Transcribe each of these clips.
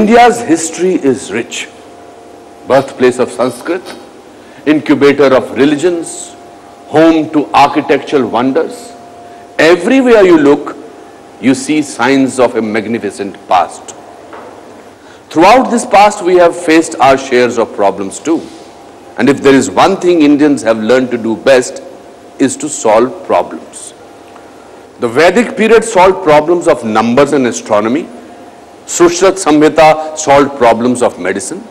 India's history is rich. Birthplace of Sanskrit, incubator of religions, home to architectural wonders. Everywhere you look, you see signs of a magnificent past. Throughout this past, we have faced our shares of problems too. And if there is one thing Indians have learned to do best, is to solve problems. The Vedic period solved problems of numbers and astronomy. Sushrat Samhita solved problems of medicine.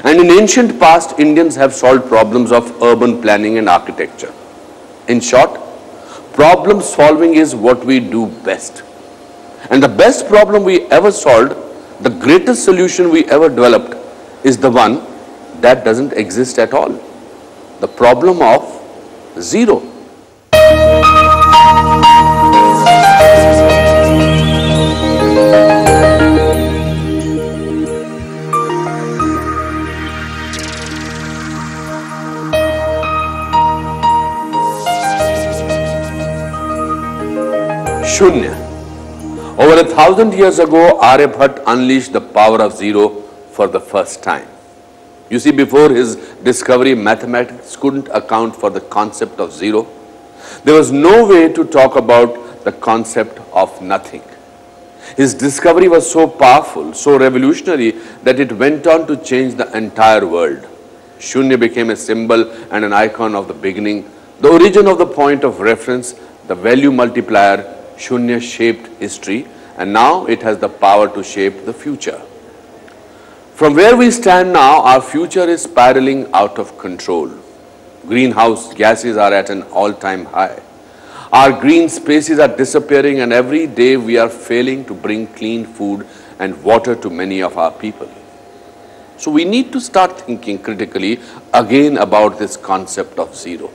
And in ancient past, Indians have solved problems of urban planning and architecture. In short, problem solving is what we do best. And the best problem we ever solved, the greatest solution we ever developed, is the one that doesn't exist at all. The problem of zero. Shunya. Over 1,000 years ago, Aryabhatta unleashed the power of zero for the first time. You see, before his discovery, mathematics couldn't account for the concept of zero. There was no way to talk about the concept of nothing. His discovery was so powerful, so revolutionary, that it went on to change the entire world. Shunya became a symbol and an icon of the beginning, the origin of the point of reference, the value multiplier. Shunya shaped history, and now it has the power to shape the future. From where we stand now, our future is spiraling out of control. Greenhouse gases are at an all-time high. Our green spaces are disappearing, and every day we are failing to bring clean food and water to many of our people. So we need to start thinking critically again about this concept of zero.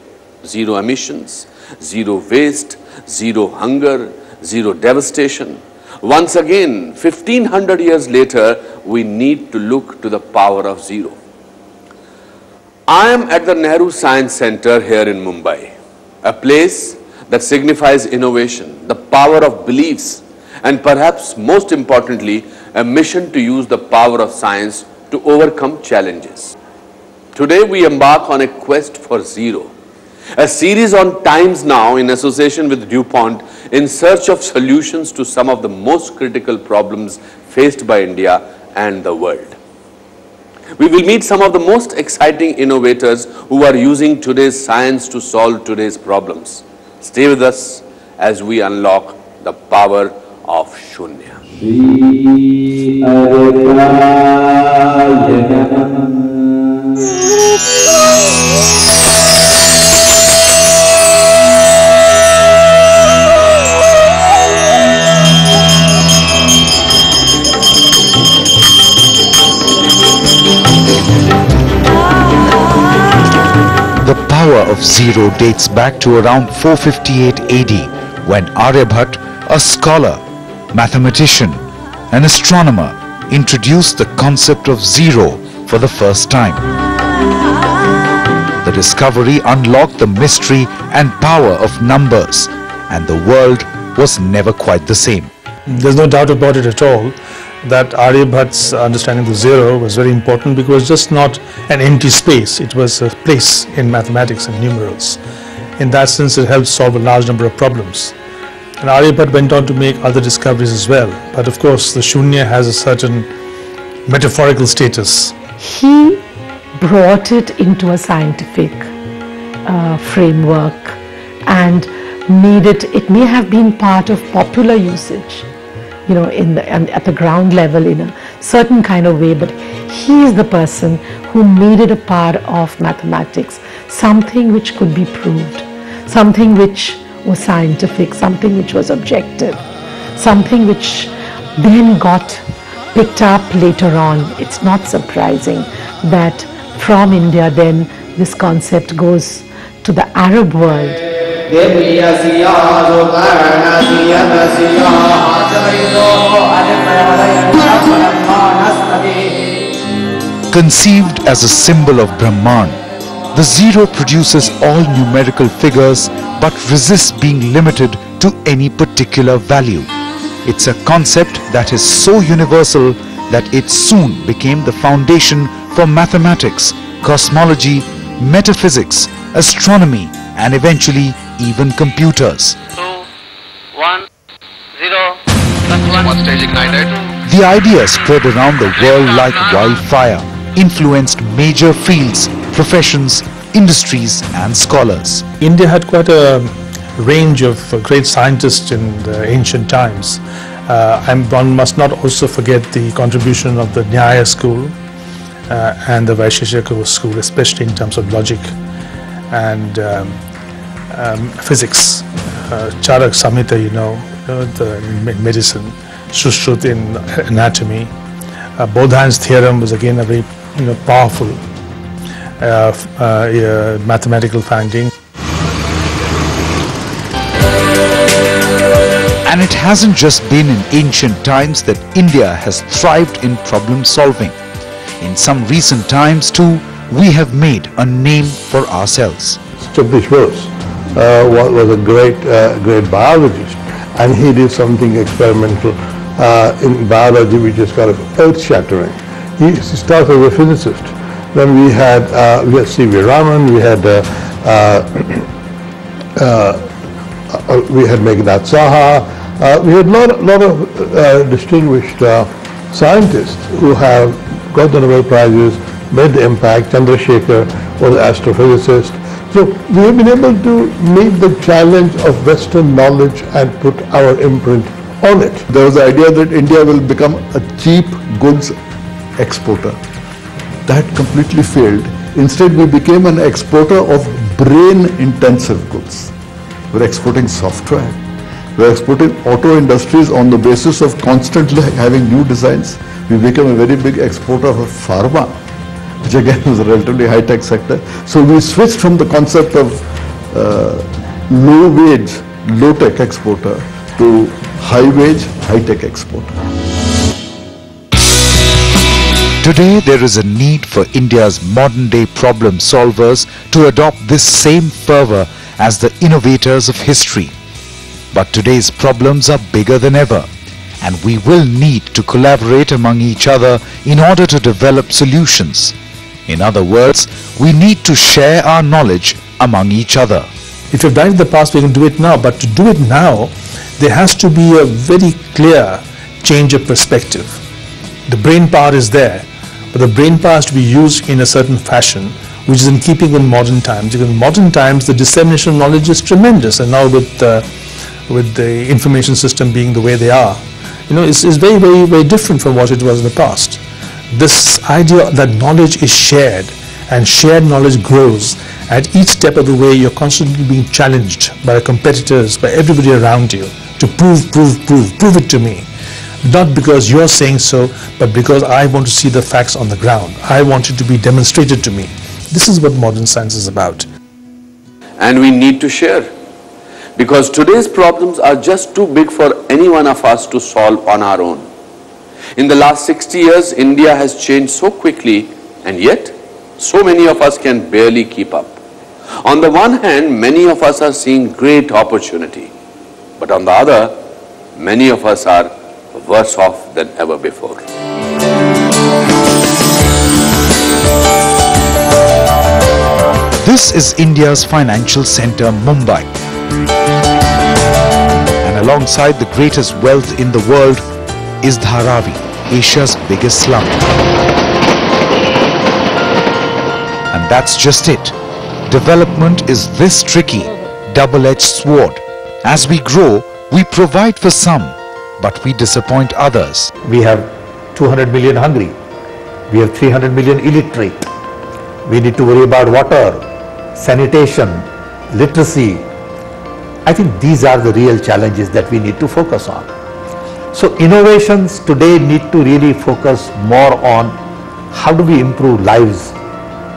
Zero emissions, zero waste, zero hunger, zero devastation. Once again, 1500 years later, we need to look to the power of zero. I am at the Nehru Science Center here in Mumbai, a place that signifies innovation, the power of beliefs, and perhaps most importantly, a mission to use the power of science to overcome challenges. Today, we embark on a quest for zero. A series on Times Now in association with DuPont in search of solutions to some of the most critical problems faced by India and the world. We will meet some of the most exciting innovators who are using today's science to solve today's problems. Stay with us as we unlock the power of Shunya. The power of zero dates back to around 458 AD when Aryabhatta, a scholar, mathematician and astronomer, introduced the concept of zero for the first time. The discovery unlocked the mystery and power of numbers, and the world was never quite the same. There's no doubt about it at all that Aryabhatta's understanding of the zero was very important, because it was just not an empty space, it was a place in mathematics and numerals. In that sense, it helped solve a large number of problems. And Aryabhatta went on to make other discoveries as well, but of course the Shunya has a certain metaphorical status. He brought it into a scientific framework and made it may have been part of popular usage, you know, at the ground level in a certain kind of way, but he is the person who made it a part of mathematics, something which could be proved, something which was scientific, something which was objective, something which then got picked up later on. It's not surprising that from India then this concept goes to the Arab world. Conceived as a symbol of Brahman, the zero produces all numerical figures but resists being limited to any particular value. It's a concept that is so universal that it soon became the foundation for mathematics, cosmology, metaphysics, astronomy, and eventually even computers. 2, 1, 0, +1. Stage ignited. The idea spread around the world like wildfire, influenced major fields, professions, industries, and scholars. India had quite a range of great scientists in the ancient times. And one must not also forget the contribution of the Nyaya school and the Vaisheshika school, especially in terms of logic and physics. Charak Samhita, the medicine, Sushrut in anatomy. Bodhan's theorem was again a very powerful mathematical finding. And it hasn't just been in ancient times that India has thrived in problem solving. In some recent times too, we have made a name for ourselves. Jagdish Bose was a great biologist, and he did something experimental in biology which is kind of earth-shattering. He started as a physicist. Then we had C.V. Raman, we had Meghnad Saha, we had a lot of distinguished scientists who have got the Nobel Prizes, made the impact. Chandrasekhar was an astrophysicist. So we have been able to meet the challenge of Western knowledge and put our imprint on it. There was the idea that India will become a cheap goods exporter. That completely failed. Instead, we became an exporter of brain-intensive goods. We're exporting software. We're exporting auto industries on the basis of constantly having new designs. We became a very big exporter of pharma, which again is a relatively high-tech sector. So we switched from the concept of low-wage, low-tech exporter to high-wage, high-tech exporter. Today, there is a need for India's modern-day problem solvers to adopt this same fervor as the innovators of history. But today's problems are bigger than ever, and we will need to collaborate among each other in order to develop solutions. In other words, we need to share our knowledge among each other. If you've done it in the past, we can do it now, but to do it now, there has to be a very clear change of perspective. The brain power is there, but the brain power has to be used in a certain fashion, which is in keeping with modern times. Because in modern times, the dissemination of knowledge is tremendous, and now with the information system being the way they are, it's very, very, very different from what it was in the past. This idea that knowledge is shared, and shared knowledge grows. At each step of the way, you're constantly being challenged by competitors, by everybody around you, to prove it to me. Not because you're saying so, but because I want to see the facts on the ground. I want it to be demonstrated to me. This is what modern science is about. And we need to share, because today's problems are just too big for any one of us to solve on our own. In the last 60 years, India has changed so quickly, and yet so many of us can barely keep up. On the one hand, many of us are seeing great opportunity, but on the other, many of us are worse off than ever before. This is India's financial center, Mumbai. And alongside the greatest wealth in the world is Dharavi, Asia's biggest slum. And that's just it. Development is this tricky, double-edged sword. As we grow, we provide for some, but we disappoint others. We have 200 million hungry. We have 300 million illiterate. We need to worry about water, sanitation, literacy. I think these are the real challenges that we need to focus on. So innovations today need to really focus more on how do we improve lives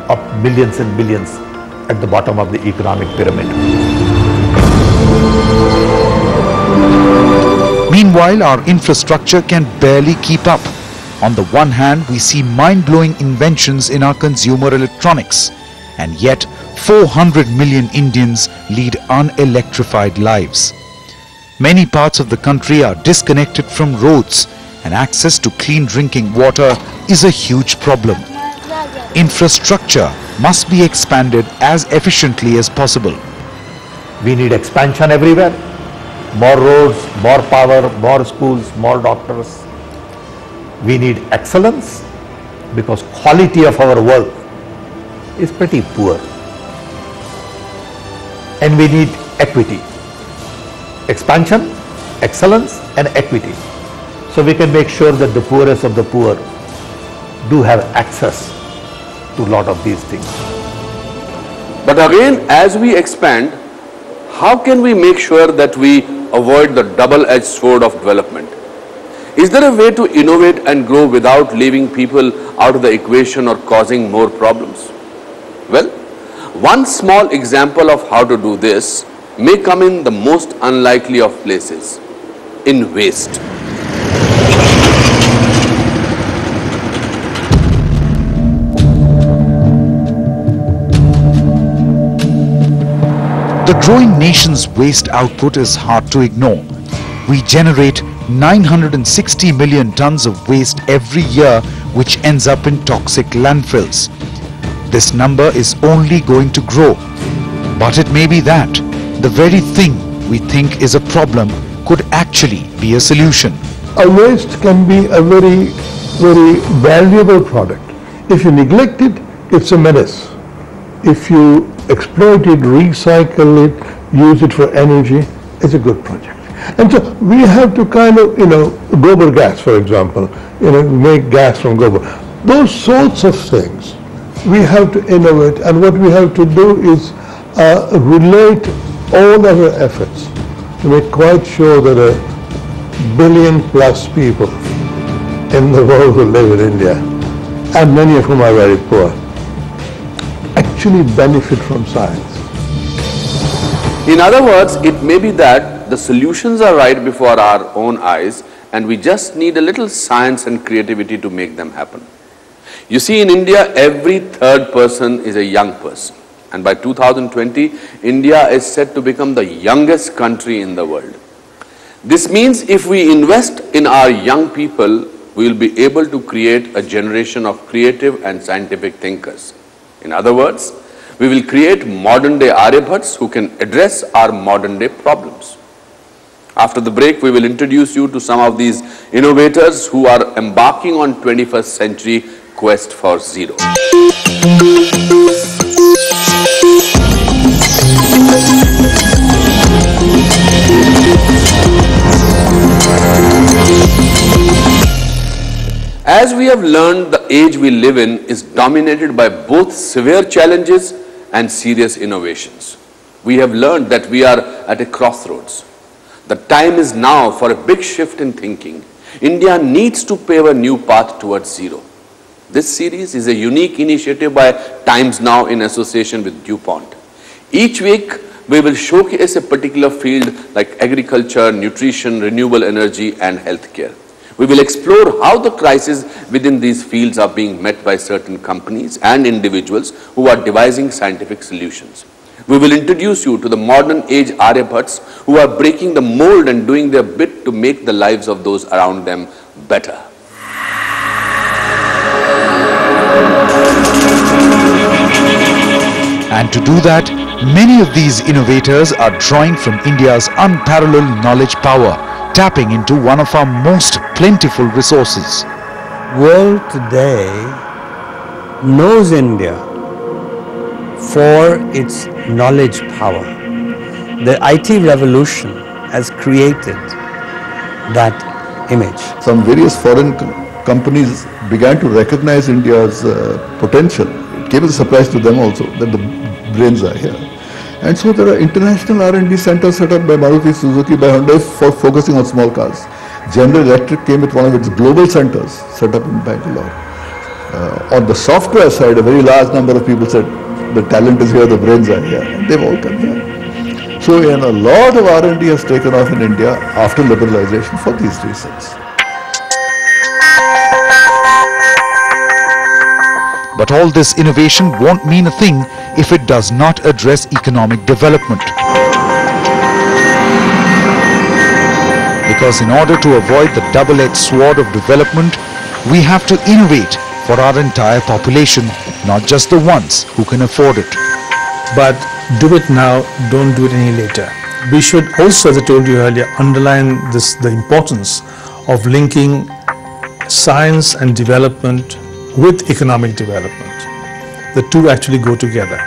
of millions and billions at the bottom of the economic pyramid. Meanwhile, our infrastructure can barely keep up. On the one hand, we see mind-blowing inventions in our consumer electronics, and yet 400 million Indians lead unelectrified lives. Many parts of the country are disconnected from roads, and access to clean drinking water is a huge problem. Infrastructure must be expanded as efficiently as possible. We need expansion everywhere. More roads, more power, more schools, more doctors. We need excellence because quality of our work is pretty poor. And we need equity. Expansion, excellence and equity. So we can make sure that the poorest of the poor do have access to a lot of these things. But again, as we expand, how can we make sure that we avoid the double-edged sword of development? Is there a way to innovate and grow without leaving people out of the equation or causing more problems? Well, one small example of how to do this may come in the most unlikely of places, in waste. The growing nation's waste output is hard to ignore. We generate 960 million tons of waste every year, which ends up in toxic landfills. This number is only going to grow. But it may be that the very thing we think is a problem could actually be a solution. A waste can be a very, very valuable product. If you neglect it, it's a menace. If you exploit it, recycle it, use it for energy, it's a good project. And so we have to kind of, gobar gas, for example, make gas from gobar. Those sorts of things we have to innovate, and what we have to do is relate all our efforts to make quite sure that 1 billion plus people in the world who live in India, and many of whom are very poor, actually benefit from science. In other words, it may be that the solutions are right before our own eyes and we just need a little science and creativity to make them happen. You see, in India, every third person is a young person. And by 2020, India is set to become the youngest country in the world. This means if we invest in our young people, we will be able to create a generation of creative and scientific thinkers. In other words, we will create modern-day Aryabhats who can address our modern-day problems. After the break, we will introduce you to some of these innovators who are embarking on 21st century quest for zero. As we have learned, the age we live in is dominated by both severe challenges and serious innovations. We have learned that we are at a crossroads. The time is now for a big shift in thinking. India needs to pave a new path towards zero. This series is a unique initiative by Times Now in association with DuPont. Each week, we will showcase a particular field like agriculture, nutrition, renewable energy, and healthcare. We will explore how the crises within these fields are being met by certain companies and individuals who are devising scientific solutions. We will introduce you to the modern age Aryabhats who are breaking the mold and doing their bit to make the lives of those around them better. And to do that, many of these innovators are drawing from India's unparalleled knowledge power, tapping into one of our most plentiful resources. World today knows India for its knowledge power. The IT revolution has created that image. Some various foreign companies began to recognize India's potential. It came as a surprise to them also that the brains are here. And so there are international R&D centers set up by Maruti Suzuki, by Hyundai for focusing on small cars. General Electric came with one of its global centers set up in Bangalore. On the software side, a very large number of people said, the talent is here, the brains are here, and they've all come here. So a lot of R&D has taken off in India after liberalization for these reasons. But all this innovation won't mean a thing if it does not address economic development. Because in order to avoid the double-edged sword of development, we have to innovate for our entire population, not just the ones who can afford it. But do it now, don't do it any later. We should also, as I told you earlier, underline the importance of linking science and development with economic development. The two actually go together.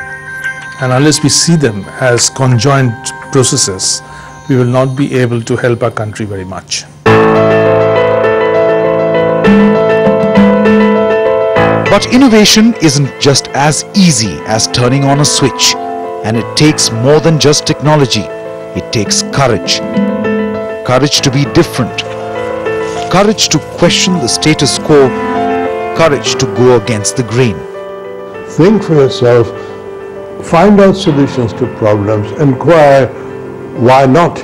And unless we see them as conjoined processes, we will not be able to help our country very much. But innovation isn't just as easy as turning on a switch, and it takes more than just technology. It takes courage. Courage to be different. Courage to question the status quo. Courage to go against the grain. Think for yourself, find out solutions to problems, inquire why not,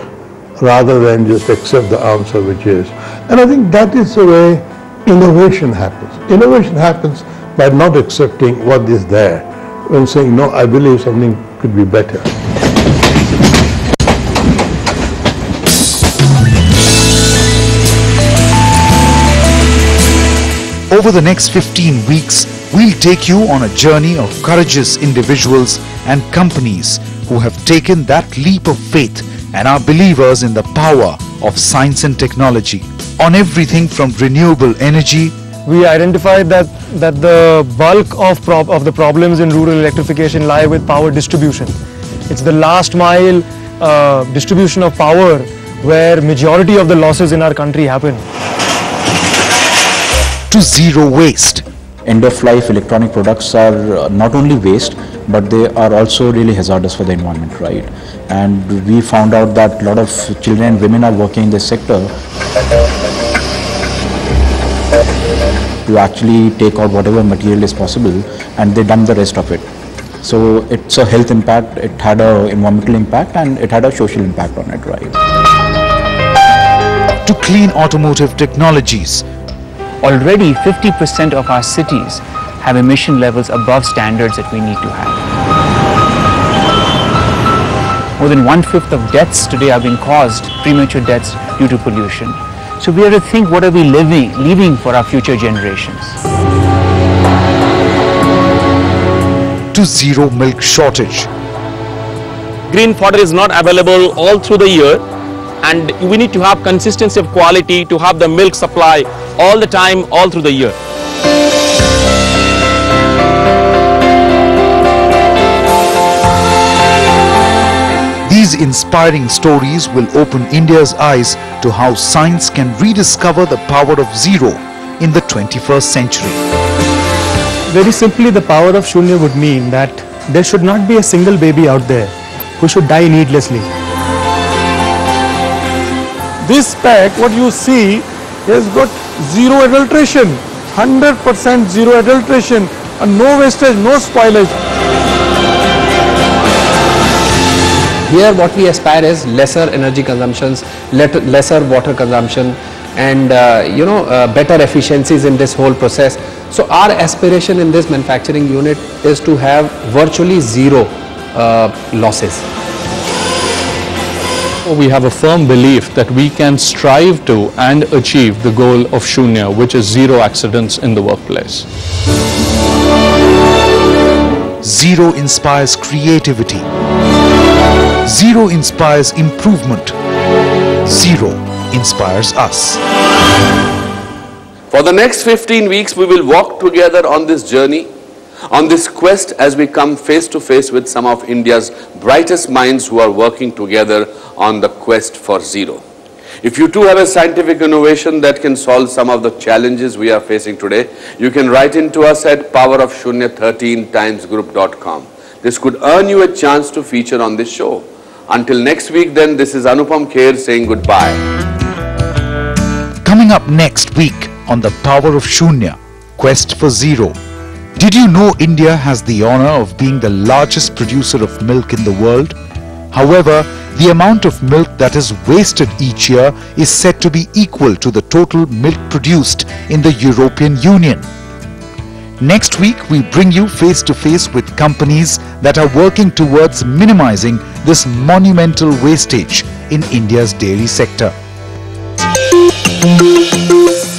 rather than just accept the answer which is. And I think that is the way innovation happens. Innovation happens by not accepting what is there, and saying, no, I believe something could be better. Over the next 15 weeks, we'll take you on a journey of courageous individuals and companies who have taken that leap of faith and are believers in the power of science and technology. On everything from renewable energy. We identified that the bulk of the problems in rural electrification lie with power distribution. It's the last mile distribution of power where majority of the losses in our country happen. To zero waste. End of life electronic products are not only waste, but they are also really hazardous for the environment, right? And we found out that a lot of children and women are working in this sector to actually take out whatever material is possible, and they dump the rest of it. So it's a health impact, it had an environmental impact, and it had a social impact on it, right? To clean automotive technologies. Already 50% of our cities have emission levels above standards that we need to have. More than 1/5 of deaths today are being caused, premature deaths due to pollution. So we have to think, what are we leaving for our future generations? To zero milk shortage. Green fodder is not available all through the year, and we need to have consistency of quality to have the milk supply all the time, all through the year. These inspiring stories will open India's eyes to how science can rediscover the power of zero in the 21st century. Very simply, the power of Shunya would mean that there should not be a single baby out there who should die needlessly. This pack, what you see, has got zero adulteration, 100% zero adulteration, and no wastage, no spoilage. Here what we aspire is lesser energy consumptions, lesser water consumption, and better efficiencies in this whole process. So our aspiration in this manufacturing unit is to have virtually zero losses. We have a firm belief that we can strive to and achieve the goal of Shunya, which is zero accidents in the workplace. Zero inspires creativity. Zero inspires improvement. Zero inspires us. For the next 15 weeks, we will walk together on this journey, on this quest, as we come face to face with some of India's brightest minds who are working together on the quest for zero. If you too have a scientific innovation that can solve some of the challenges we are facing today, you can write into us at powerofshunya13timesgroup.com. This could earn you a chance to feature on this show. Until next week then, this is Anupam Kher saying goodbye. Coming up next week on the Power of Shunya, Quest for Zero. Did you know India has the honor of being the largest producer of milk in the world? However, the amount of milk that is wasted each year is said to be equal to the total milk produced in the European Union. Next week, we bring you face to face with companies that are working towards minimizing this monumental wastage in India's dairy sector. 20min24sec.